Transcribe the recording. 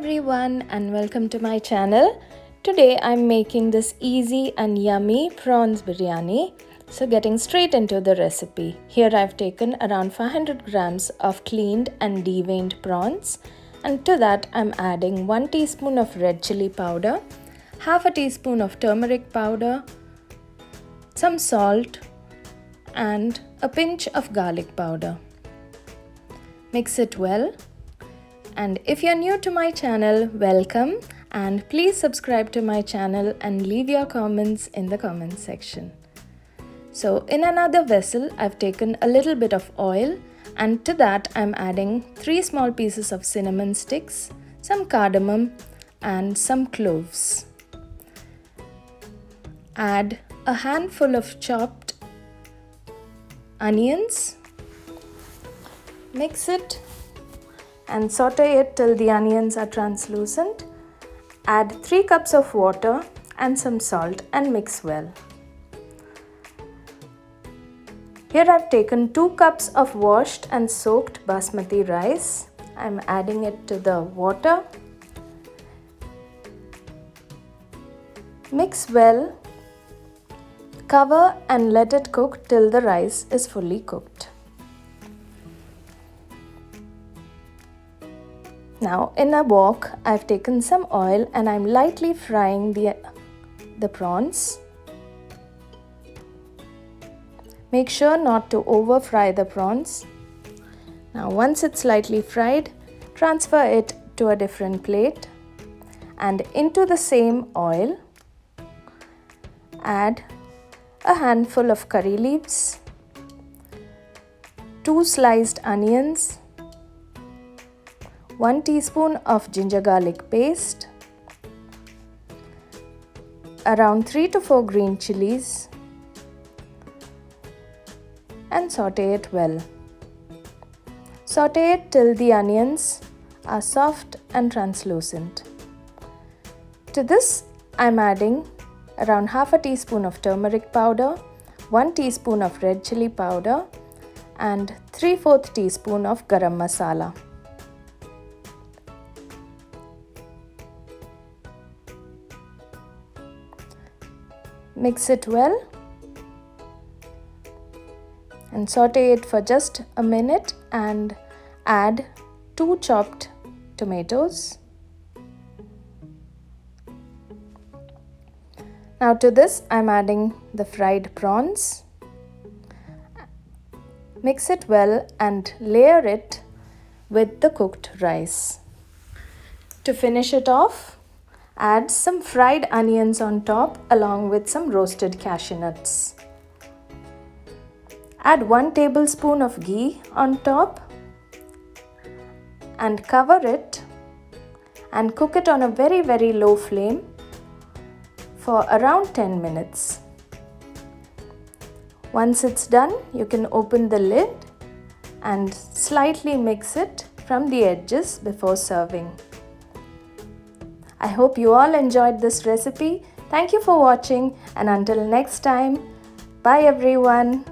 everyone and welcome to my channel. Today I'm making this easy and yummy prawns biryani. So getting straight into the recipe. Here I've taken around 500 grams of cleaned and deveined prawns, and to that I'm adding 1 teaspoon of red chilli powder, half a teaspoon of turmeric powder, some salt and a pinch of garlic powder. Mix it well. And if you're new to my channel, welcome, and please subscribe to my channel and leave your comments in the comment section. So in another vessel, I've taken a little bit of oil, and to that I'm adding 3 small pieces of cinnamon sticks, some cardamom and some cloves. Add a handful of chopped onions. Mix it and saute it till the onions are translucent. Add 3 cups of water and some salt and mix well. Here I've taken 2 cups of washed and soaked basmati rice. I'm adding it to the water. Mix well. Cover and let it cook till the rice is fully cooked. Now in a wok, I've taken some oil and I'm lightly frying the prawns. Make sure not to over fry the prawns. Now once it's slightly fried, transfer it to a different plate, and into the same oil, add a handful of curry leaves, 2 sliced onions, 1 teaspoon of ginger garlic paste, around 3 to 4 green chillies, and saute it well. Saute it till the onions are soft and translucent. To this I'm adding around half a teaspoon of turmeric powder, 1 teaspoon of red chilli powder and 3/4 teaspoon of Garam Masala. Mix it well and saute it for just a minute and add 2 chopped tomatoes. Now to this I'm adding the fried prawns. Mix it well and layer it with the cooked rice. To finish it off, add some fried onions on top along with some roasted cashew nuts. Add 1 tablespoon of ghee on top and cover it and cook it on a very low flame for around 10 minutes. Once it's done, you can open the lid and slightly mix it from the edges before serving. I hope you all enjoyed this recipe. Thank you for watching, and until next time, bye everyone.